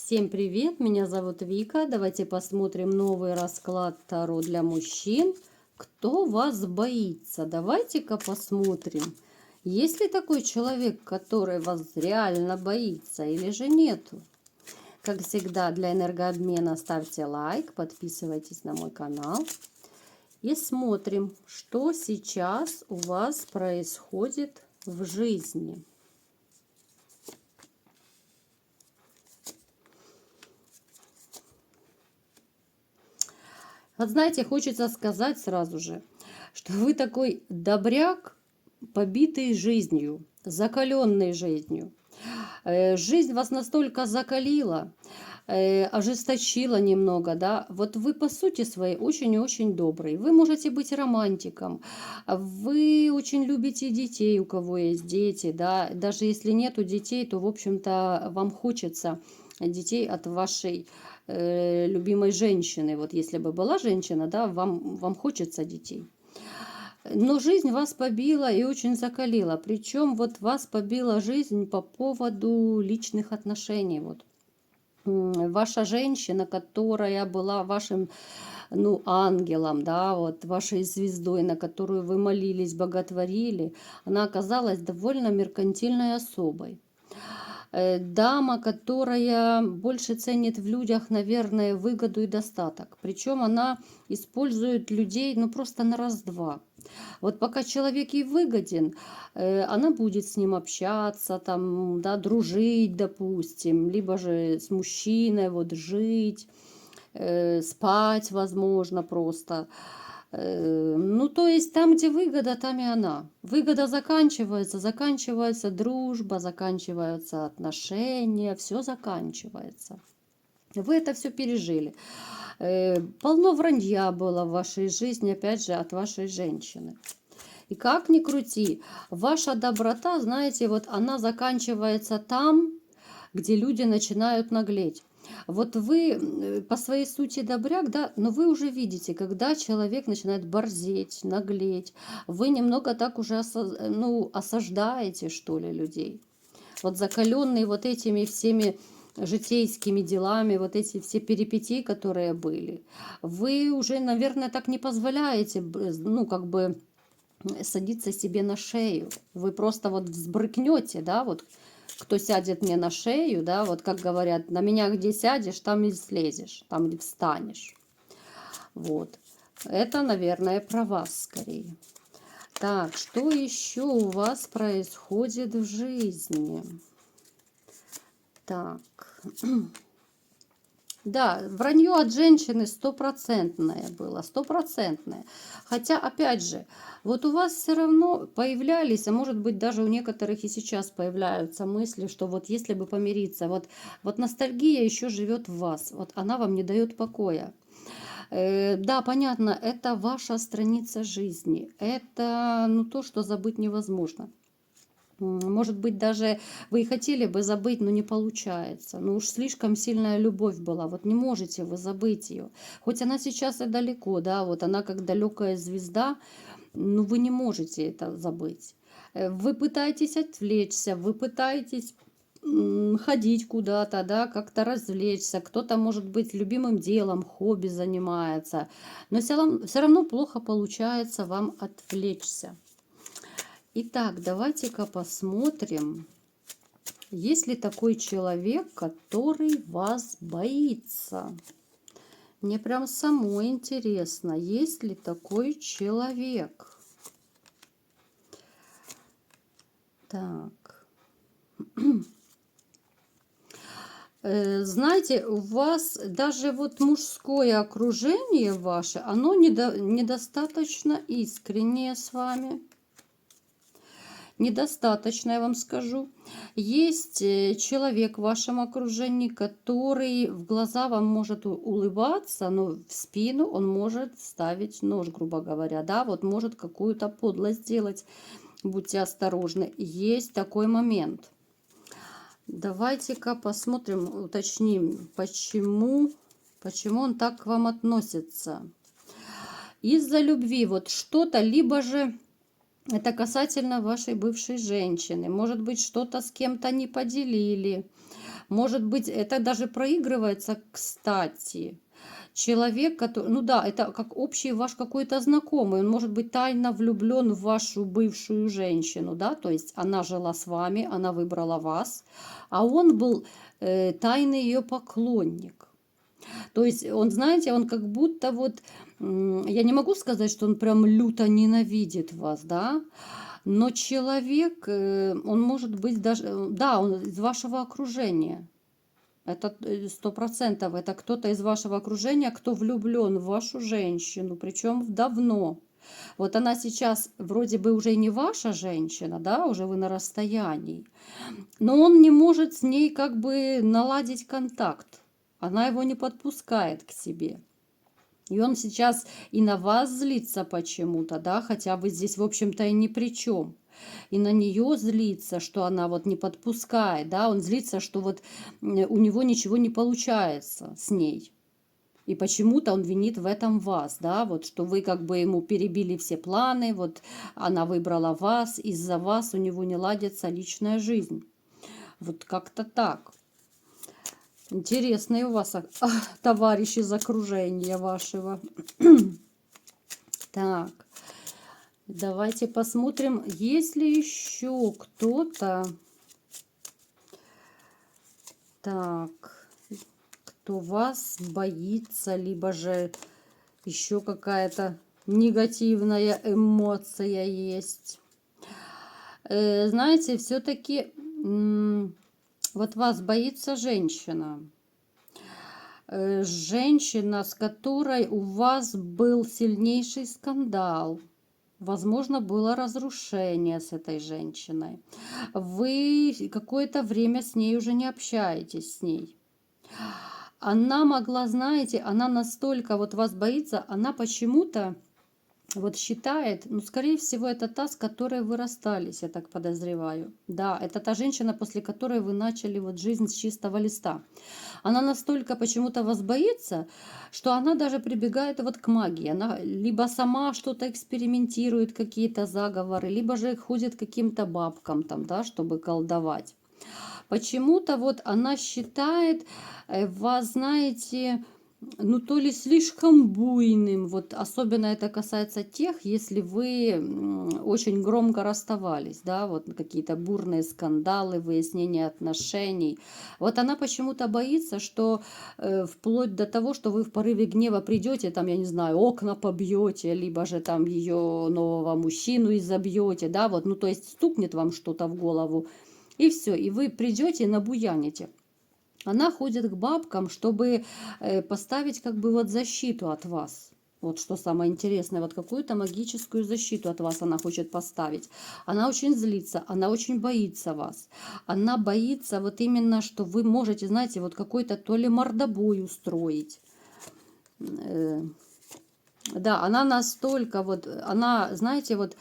Всем привет, меня зовут Вика. Давайте посмотрим новый расклад Таро для мужчин. Кто вас боится? Давайте-ка посмотрим. Есть ли такой человек, который вас реально боится или же нету? Как всегда, для энергообмена ставьте лайк, подписывайтесь на мой канал. И смотрим, что сейчас у вас происходит в жизни. Вот знаете, хочется сказать сразу же, что вы такой добряк, побитый жизнью, закаленный жизнью. Жизнь вас настолько закалила, ожесточила немного, да. Вот вы по сути своей очень и очень добрый. Вы можете быть романтиком, вы очень любите детей, у кого есть дети, да. Даже если нету детей, то, в общем-то, вам хочется детей от вашей любимой женщины. Вот если бы была женщина, да, вам хочется детей. Но жизнь вас побила и очень закалила. Причем вот вас побила жизнь по поводу личных отношений. Вот. Ваша женщина, которая была вашим, ну, ангелом, да, вот вашей звездой, на которую вы молились, боготворили, она оказалась довольно меркантильной особой. Дама, которая больше ценит в людях, наверное, выгоду и достаток. Причем она использует людей, ну, просто на раз-два. Вот пока человек ей выгоден, она будет с ним общаться, там, да, дружить, допустим, либо же с мужчиной вот жить, спать, возможно, просто. Ну, то есть там, где выгода, там и она. Выгода заканчивается, заканчивается дружба, заканчиваются отношения, все заканчивается. Вы это все пережили. Полно вранья было в вашей жизни, опять же, от вашей женщины. И как ни крути, ваша доброта, знаете, вот она заканчивается там, где люди начинают наглеть. Вот вы по своей сути добряк, да, но вы уже видите, когда человек начинает борзеть, наглеть, вы немного так уже осаждаете, что ли, людей. Вот закаленные вот этими всеми житейскими делами, вот эти все перипетии, которые были, вы уже, наверное, так не позволяете, ну, как бы садиться себе на шею. Вы просто вот взбрыкнете, да, вот кто сядет мне на шею, да, вот как говорят, на меня где сядешь, там и слезешь, там и встанешь. Вот. Это, наверное, про вас скорее. Так, что еще у вас происходит в жизни? Так. Да, вранье от женщины стопроцентное было, стопроцентное. Хотя, опять же, вот у вас все равно появлялись, а может быть даже у некоторых и сейчас появляются мысли, что вот если бы помириться, вот ностальгия еще живет в вас, вот она вам не дает покоя. Да, понятно, это ваша страница жизни, это ну, то, что забыть невозможно. Может быть, даже вы и хотели бы забыть, но не получается. Ну уж слишком сильная любовь была. Вот не можете вы забыть ее. Хоть она сейчас и далеко, да, вот она как далекая звезда, но вы не можете это забыть. Вы пытаетесь отвлечься, вы пытаетесь ходить куда-то, да, как-то развлечься. Кто-то, может быть, любимым делом, хобби занимается. Но все равно плохо получается вам отвлечься. Итак, давайте-ка посмотрим, есть ли такой человек, который вас боится. Мне прям самой интересно, есть ли такой человек. Так. Знаете, у вас даже вот мужское окружение ваше, оно недостаточно искреннее с вами. Недостаточно, я вам скажу. Есть человек в вашем окружении, который в глаза вам может улыбаться, но в спину он может ставить нож, грубо говоря, да, вот может какую-то подлость сделать. Будьте осторожны. Есть такой момент. Давайте-ка посмотрим, уточним, почему он так к вам относится. Из-за любви вот что-то, либо же это касательно вашей бывшей женщины. Может быть, что-то с кем-то не поделили. Может быть, это даже проигрывается, кстати. Человек, который, ну да, это как общий ваш какой-то знакомый, он может быть тайно влюблен в вашу бывшую женщину, да, то есть она жила с вами, она выбрала вас, а он был тайный ее поклонник. То есть он, знаете, он как будто вот, я не могу сказать, что он прям люто ненавидит вас, да, но человек, он может быть даже, да, он из вашего окружения. Это 100%. Это кто-то из вашего окружения, кто влюблен в вашу женщину, причем давно. Вот она сейчас вроде бы уже не ваша женщина, да, уже вы на расстоянии, но он не может с ней как бы наладить контакт. Она его не подпускает к себе. И он сейчас и на вас злится почему-то, да, хотя вы здесь, в общем-то, и ни при чем. И на нее злится, что она вот не подпускает, да, он злится, что вот у него ничего не получается с ней. И почему-то он винит в этом вас, да, вот что вы как бы ему перебили все планы, вот она выбрала вас, из-за вас у него не ладится личная жизнь. Вот как-то так. Интересные у вас товарищи из окружения вашего. Так, давайте посмотрим, есть ли еще кто-то, так, кто вас боится, либо же еще какая-то негативная эмоция есть. Знаете, все-таки вот вас боится женщина. Женщина, с которой у вас был сильнейший скандал. Возможно, было разрушение с этой женщиной. Вы какое-то время с ней уже не общаетесь с ней. Она могла, знаете, она настолько вот вас боится, она почему-то вот считает, ну, скорее всего, это та, с которой вы расстались, я так подозреваю. Да, это та женщина, после которой вы начали вот жизнь с чистого листа. Она настолько почему-то вас боится, что она даже прибегает вот к магии. Она либо сама что-то экспериментирует, какие-то заговоры, либо же ходит к каким-то бабкам там, да, чтобы колдовать. Почему-то вот она считает вас, знаете, ну, то ли слишком буйным, вот особенно это касается тех, если вы очень громко расставались, да, вот какие-то бурные скандалы, выяснение отношений. Вот она почему-то боится, что вплоть до того, что вы в порыве гнева придете, там, я не знаю, окна побьете, либо же там ее нового мужчину изобьете, да, вот, ну, то есть стукнет вам что-то в голову, и все, и вы придете и набуяните. Она ходит к бабкам, чтобы поставить как бы вот защиту от вас. Вот что самое интересное, вот какую-то магическую защиту от вас она хочет поставить. Она очень злится, она очень боится вас. Она боится вот именно, что вы можете, знаете, вот какой-то то ли мордобой устроить. Да, она настолько вот, она, знаете, вот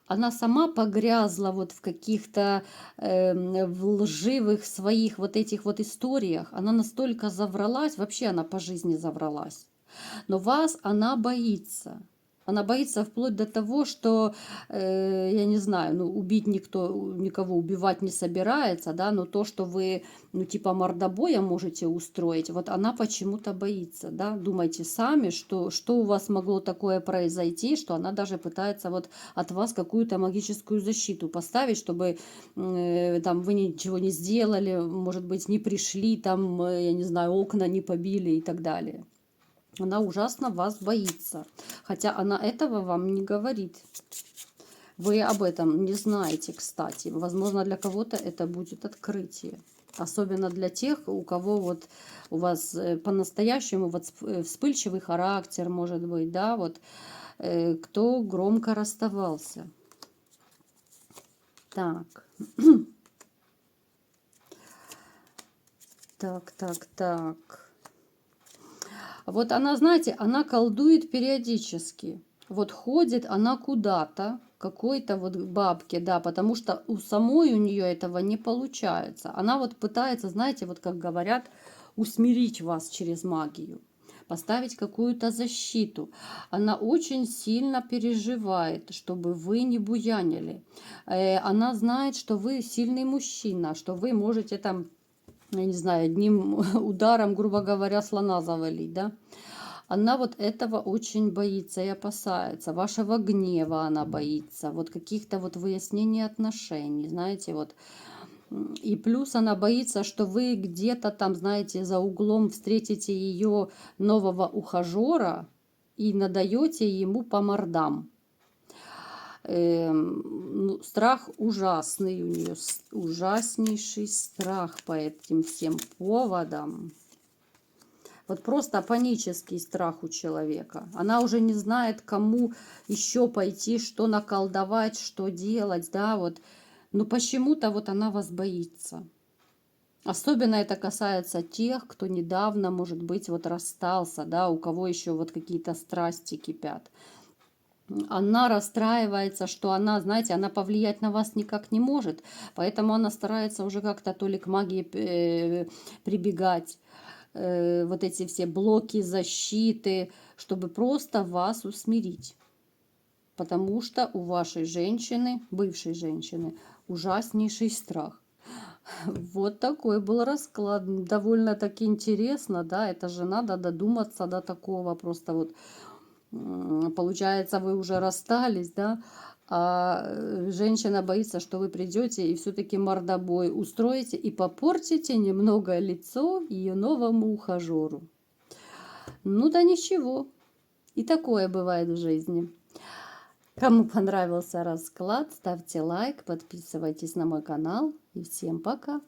она сама погрязла вот в каких-то в лживых своих вот этих вот историях. Она настолько завралась, вообще она по жизни завралась. Но вас она боится. Она боится вплоть до того, что, я не знаю, ну, убить никто, никого убивать не собирается, да, но то, что вы, ну, типа мордобоя можете устроить, вот она почему-то боится, да. Думайте сами, что у вас могло такое произойти, что она даже пытается вот от вас какую-то магическую защиту поставить, чтобы там вы ничего не сделали, может быть, не пришли, там, я не знаю, окна не побили и так далее. Она ужасно вас боится. Хотя она этого вам не говорит. Вы об этом не знаете, кстати. Возможно, для кого-то это будет открытие. Особенно для тех, у кого вот у вас по-настоящему вот вспыльчивый характер, может быть, да, вот кто громко расставался. Так. Так. Вот она, знаете, она колдует периодически. Вот ходит она куда-то, какой-то вот бабке, да, потому что у самой у нее этого не получается. Она вот пытается, знаете, вот как говорят, усмирить вас через магию, поставить какую-то защиту. Она очень сильно переживает, чтобы вы не буянили. Она знает, что вы сильный мужчина, что вы можете там я не знаю, одним ударом, грубо говоря, слона завалить, да. Она вот этого очень боится и опасается. Вашего гнева она боится, вот каких-то вот выяснений отношений, знаете, вот. И плюс она боится, что вы где-то там, знаете, за углом встретите ее нового ухажера и надаете ему по мордам. Ну, страх ужасный у нее, ужаснейший страх по этим всем поводам. Вот просто панический страх у человека. Она уже не знает, кому еще пойти, что наколдовать, что делать, да, вот. Но почему-то вот она вас боится. Особенно это касается тех, кто недавно, может быть, вот расстался, да, у кого еще вот какие-то страсти кипят. Она расстраивается, что она, знаете, она повлиять на вас никак не может, поэтому она старается уже как-то то ли к магии прибегать, вот эти все блоки защиты, чтобы просто вас усмирить. Потому что у вашей женщины, бывшей женщины, ужаснейший страх. Вот такой был расклад. Довольно-таки интересно, да, это же надо додуматься до такого. Просто вот получается, вы уже расстались, да, а женщина боится, что вы придете и все-таки мордобой устроите и попортите немного лицо ее новому ухажеру. Ну да ничего, и такое бывает в жизни. Кому понравился расклад, ставьте лайк, подписывайтесь на мой канал и всем пока!